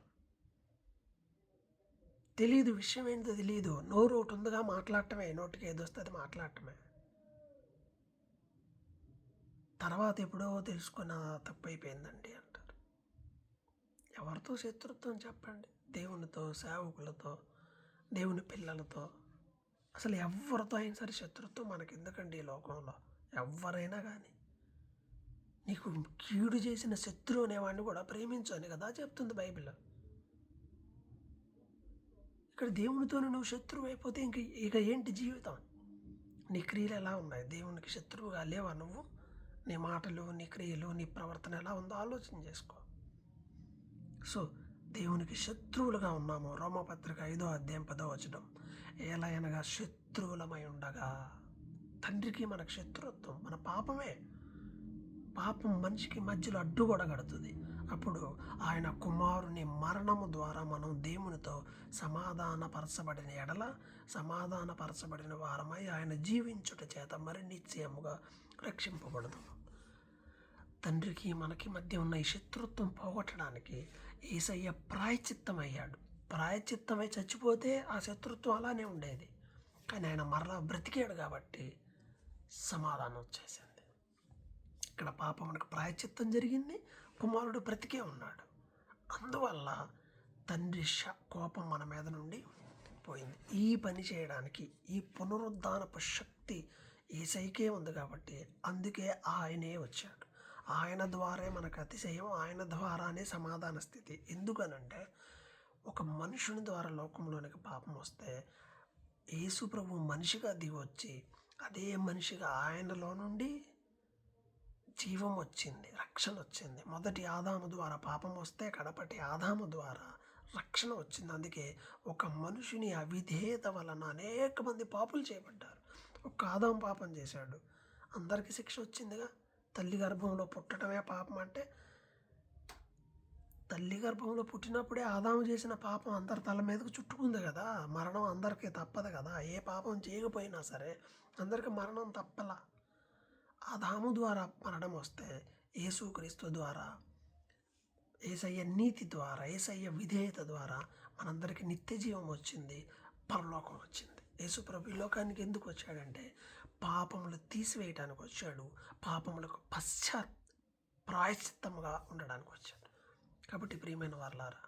తెలీదు, విషయం ఏంటో తెలీదు. నోరు ఒకటి ఉందిగా, మాట్లాడటమే, నోటికి ఏది వస్తే అది మాట్లాడటమే. తర్వాత ఎప్పుడో తెలుసుకున్న తప్పు అయిపోయిందండి అంటారు. ఎవరితో శత్రుత్వం చెప్పండి? దేవునితో, సేవకులతో, దేవుని పిల్లలతో. అసలు ఎవరితో అయినా సరే శత్రుత్వం మనకి ఎందుకండి? ఈ లోకంలో ఎవరైనా కానీ నీకు కీడు చేసిన శత్రువు అనేవాడిని కూడా ప్రేమించు అని కదా చెప్తుంది బైబిల్. ఇక్కడ దేవునితోనే నువ్వు శత్రువు అయిపోతే ఇక ఏంటి జీవితం? నీ క్రియలు ఎలా ఉన్నాయి? దేవునికి శత్రువుగా లేవా నువ్వు? నీ మాటలు, నీ క్రియలు, నీ ప్రవర్తన ఎలా ఉందో ఆలోచన చేసుకో. సో దేవునికి శత్రువులుగా ఉన్నాము. రోమపత్రిక 5వ అధ్యాయం 10వ వచనం. ఎలా అనగా శత్రువులమై ఉండగా. తండ్రికి మనకు శత్రుత్వం మన పాపమే. పాపం మనిషికి మధ్యలో అడ్డుగొడగడుతుంది. అప్పుడు ఆయన కుమారుని మరణము ద్వారా మనం దేవునితో సమాధానపరచబడిన ఎడల సమాధానపరచబడిన వారమై ఆయన జీవించుట చేత మరి నిశ్చయముగా రక్షింపబడదు. తండ్రికి మనకి మధ్య ఉన్న ఈ శత్రుత్వం పోగొట్టడానికి యేసయ్య ప్రాయచిత్తమయ్యాడు. ప్రాయచిత్తమై చచ్చిపోతే ఆ శత్రుత్వం అలానే ఉండేది. కానీ ఆయన మరలా బ్రతికాడు కాబట్టి సమాధానం వచ్చేసింది. ఇక్కడ పాపమునకు ప్రాయచిత్తం జరిగింది, కుమారుడు బ్రతికే ఉన్నాడు. అందువల్ల తండ్రి కోపం మన మీద నుండి పోయింది. ఈ పని చేయడానికి ఈ పునరుద్ధానపు శక్తి యేసయ్యకే ఉంది కాబట్టి అందుకే ఆయనే వచ్చాడు. ఆయన ద్వారే మనకు అతిశయం, ఆయన ద్వారానే సమాధాన స్థితి. ఎందుకనంటే ఒక మనుషుని ద్వారా లోకంలోనికి పాపం వస్తే యేసు ప్రభు మనిషిగా దిగి వచ్చి అదే మనిషిగా ఆయనలో నుండి జీవం వచ్చింది, రక్షణ వచ్చింది. మొదటి ఆదాము ద్వారా పాపం వస్తే కడపటి ఆదాము ద్వారా రక్షణ వచ్చింది. అందుకే ఒక మనుషుని అవిధేయత వలన అనేక మంది పాపులు చేయబడ్డారు. ఒక ఆదాము పాపం చేశాడు, అందరికీ శిక్ష వచ్చిందిగా. తల్లి గర్భంలో పుట్టడమే పాపం అంటే తల్లి గర్భంలో పుట్టినప్పుడే ఆదాము చేసిన పాపం అందరి తల మీదకు చుట్టుకుంది కదా. మరణం అందరికీ తప్పదు కదా. ఏ పాపం చేయకపోయినా సరే అందరికీ మరణం తప్పలా. ఆదాము ద్వారా మరణం వస్తే యేసుక్రీస్తు ద్వారా, యేసయ్య నీతి ద్వారా, యేసయ్య విధేయత ద్వారా మనందరికీ నిత్య జీవం వచ్చింది, పరలోకం వచ్చింది. యేసు ప్రభు ఈ లోకానికి ఎందుకు వచ్చాడంటే పాపములు తీసివేయడానికి వచ్చాడు, పాపములకు ప్రాయశ్చిత్తముగా ఉండడానికి వచ్చాడు. కాబట్టి ప్రియమైన వారలారా,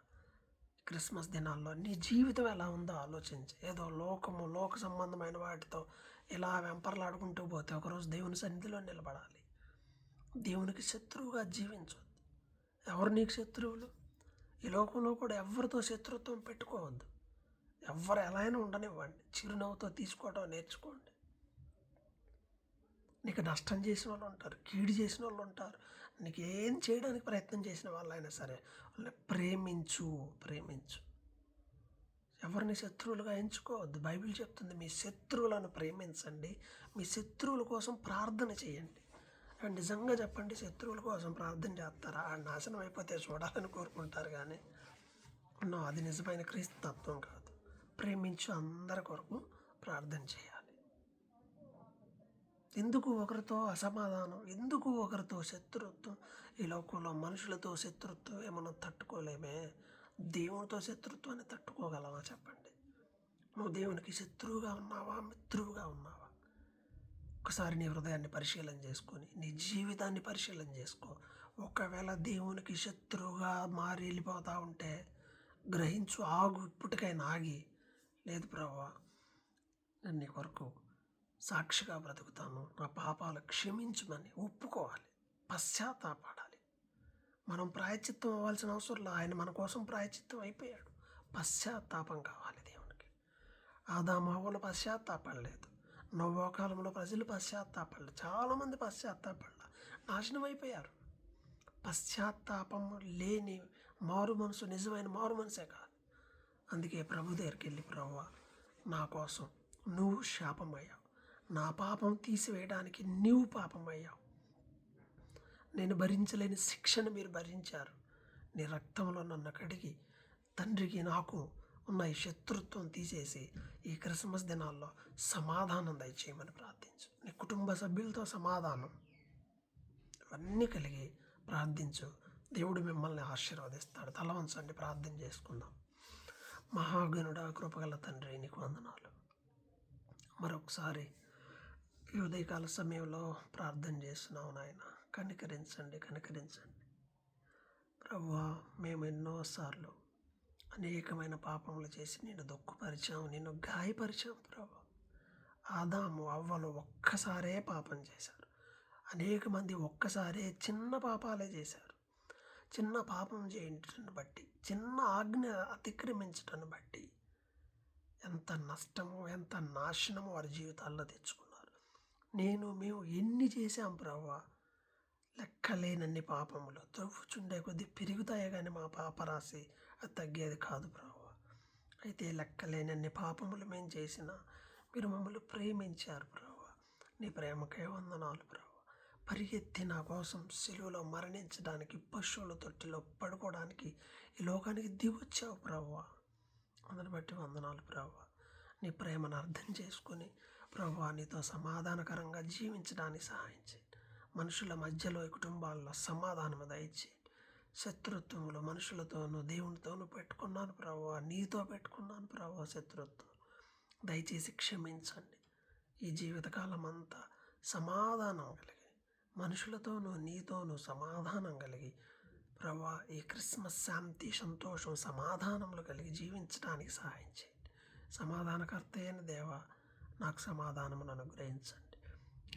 క్రిస్మస్ దినాల్లో నీ జీవితం ఎలా ఉందో ఆలోచించి. ఏదో లోక సంబంధమైన వాటితో ఇలా వెంపర్లాడుకుంటూ పోతే ఒకరోజు దేవుని సన్నిధిలో నిలబడాలి. దేవునికి శత్రువుగా జీవించవద్దు. ఎవరు నీకు శత్రువులు? ఈ లోకంలో కూడా ఎవరితో శత్రుత్వం పెట్టుకోవద్దు. ఎవరు ఎలా అయినా ఉండనివ్వండి, చిరునవ్వుతో తీసుకోవడం నేర్చుకోండి. నీకు నష్టం చేసిన వాళ్ళు ఉంటారు, కీడు చేసిన వాళ్ళు ఉంటారు, నీకు ఏం చేయడానికి ప్రయత్నం చేసిన వాళ్ళైనా సరే వాళ్ళని ప్రేమించు. ఎవరిని శత్రువులుగా ఎంచుకోవద్దు. బైబిల్ చెప్తుంది మీ శత్రువులను ప్రేమించండి, మీ శత్రువుల కోసం ప్రార్థన చేయండి. నిజంగా చెప్పండి, శత్రువుల కోసం ప్రార్థన చేస్తారా? ఆ నాశనం అయిపోతే చూడాలని కోరుకుంటారు. కానీ అది నిజమైన క్రీస్తు తత్వం కాదు. ప్రేమించు, అందరి కొరకు ప్రార్థన చేయాలి. ఎందుకు ఒకరితో అసమాధానం, ఎందుకు ఒకరితో శత్రుత్వం? ఈ లోకంలో మనుషులతో శత్రుత్వం మనం తట్టుకోలేమే. దేవునితో శత్రుత్వాన్ని తట్టుకోగలమా చెప్పండి? నువ్వు దేవునికి శత్రువుగా ఉన్నావా, మిత్రువుగా ఉన్నావా? ఒకసారి నీ హృదయాన్ని పరిశీలన చేసుకొని, నీ జీవితాన్ని పరిశీలన చేసుకో. ఒకవేళ దేవునికి శత్రువుగా మారి వెళ్ళిపోతా ఉంటే గ్రహించు, ఆగు. ఇప్పటికైనా ఆగి, లేదు ప్రభువా, నేను నీ కొరకు సాక్షిగా బ్రతుకుతాను, నా పాపాలు క్షమించమని ఒప్పుకోవాలి, పశ్చాత్తాపడాలి. మనం ప్రాయశ్చిత్తం అవ్వాల్సిన అవసరం లేదు. ఆయన మన కోసం ప్రాయశ్చిత్తం అయిపోయాడు. పశ్చాత్తాపం కావాలి దేవునికి. ఆదాము హవ్వలు పశ్చాత్తాపడలేదు. నోవహు కాలంలో ప్రజలు పశ్చాత్తాపడలేదు. చాలామంది పశ్చాత్తాపడల, నాశనం అయిపోయారు. పశ్చాత్తాపం లేని మారు మనసు నిజమైన మారు మనసే కాదు. అందుకే ప్రభు దగ్గరికి వెళ్ళి, ప్రభువా, నా కోసం నువ్వు శాపమయ్యావు, నా పాపం తీసివేయడానికి నీవు పాపమయ్యావు, నేను భరించలేని శిక్షను మీరు భరించారు, నీ రక్తంలో నన్ను కడిగి తండ్రికి నాకు ఉన్న ఈ శత్రుత్వం తీసేసి ఈ క్రిస్మస్ దినాల్లో సమాధానం దయచేయమని ప్రార్థించు. నీ కుటుంబ సభ్యులతో సమాధానం, ఇవన్నీ కలిగి ప్రార్థించు. దేవుడు మిమ్మల్ని ఆశీర్వదిస్తాడు. తల వంచండి, ప్రార్థన చేసుకుందాం. మహాగణుడా, కృపగల తండ్రి, నీకు వందనాలు. మరొకసారి ఈ ఉదయకాల సమయంలో ప్రార్థన చేస్తున్నావు నాయన. కనికరించండి, కనికరించండి ప్రభువా. మేము ఎన్నోసార్లు అనేకమైన పాపములు చేసి నిన్ను దుఃఖపరిచాము, నిన్ను గాయపరిచాము ప్రభు. ఆదాము అవ్వలు ఒక్కసారే పాపం చేశారు. అనేక మంది ఒక్కసారే చిన్న పాపాలే చేశారు. చిన్న పాపం చేయటాన్ని బట్టి, చిన్న ఆజ్ఞ అతిక్రమించటాన్ని బట్టి ఎంత నష్టము, ఎంత నాశనము వారి జీవితాల్లో తెచ్చుకున్నారు. మేము ఎన్ని చేశాం ప్రభువా? లెక్కలేనన్ని పాపములు. త్రవ్వుచుండే కొద్దీ పెరుగుతాయే కానీ మా పాపరాశి అది తగ్గేది కాదు ప్రభువా. అయితే లెక్కలేనన్ని పాపములు మేము చేసినా మీరు మమ్మల్ని ప్రేమించారు ప్రభువా. నీ ప్రేమకే వందనాలు ప్రభువా. పరిగెత్తి నా కోసం సిలువలో మరణించడానికి, పశువుల తొట్టిలో పడుకోవడానికి ఈ లోకానికి దిగొచ్చావు ప్రభువా. అందుని బట్టి వందనాలు ప్రభువా. నీ ప్రేమను అర్థం చేసుకొని ప్రభువా, నీతో సమాధానకరంగా జీవించడానికి సహాయం చేయండి. మనుషుల మధ్యలో, ఈ కుటుంబాల్లో సమాధానం దయచేయండి. శత్రుత్వములు మనుషులతోనూ దేవునితోనూ పెట్టుకున్నాను ప్రభువా, నీతో పెట్టుకున్నాను ప్రభువా శత్రుత్వం. దయచేసి క్షమించండి. ఈ జీవితకాలం అంతా సమాధానం కలిగి, మనుషులతోనూ నీతోనూ సమాధానం కలిగి ప్రభువా, ఈ క్రిస్మస్ శాంతి, సంతోషం, సమాధానములు కలిగి జీవించడానికి సహాయం చేయండి. సమాధానకర్త అయిన దేవా, నాకు సమాధానమును అనుగ్రహించండి.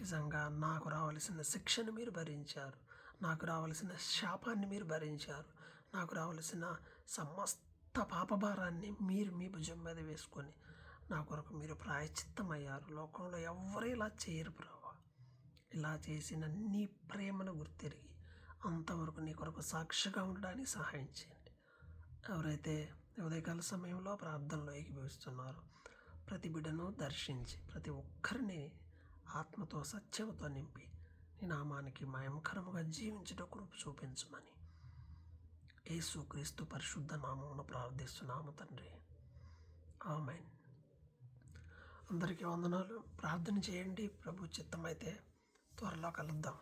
నిజంగా నాకు రావలసిన శిక్షను మీరు భరించారు, నాకు రావలసిన శాపాన్ని మీరు భరించారు, నాకు రావలసిన సమస్త పాపభారాన్ని మీరు మీ భుజం మీద వేసుకొని నా కొరకు మీరు ప్రాయశ్చిత్తమయ్యారు. లోకంలో ఎవ్వరూ ఇలా చేయరు ప్రభువా. ఇలా చేసిన నీ ప్రేమను గుర్తిరిగి అంతవరకు నీ కొరకు సాక్షిగా ఉండడానికి సహాయం చేయండి. ఎవరైతే ఉదయకాల సమయంలో ప్రార్థనలో ఏకీభవిస్తున్నారో ప్రతి బిడ్డను దర్శించి ప్రతి ఒక్కరిని ఆత్మతో, సత్యముతో నింపి నీ నామానికి మహిమకరముగా జీవించుట కృప చూపించమని యేసుక్రీస్తు పరిశుద్ధ నామమున ప్రార్థిస్తున్నాము తండ్రి. ఆమేన్. అందరికీ వందనాలు. ప్రార్థన చేయండి. ప్రభు చిత్తమైతే త్వరలో కలుద్దాం.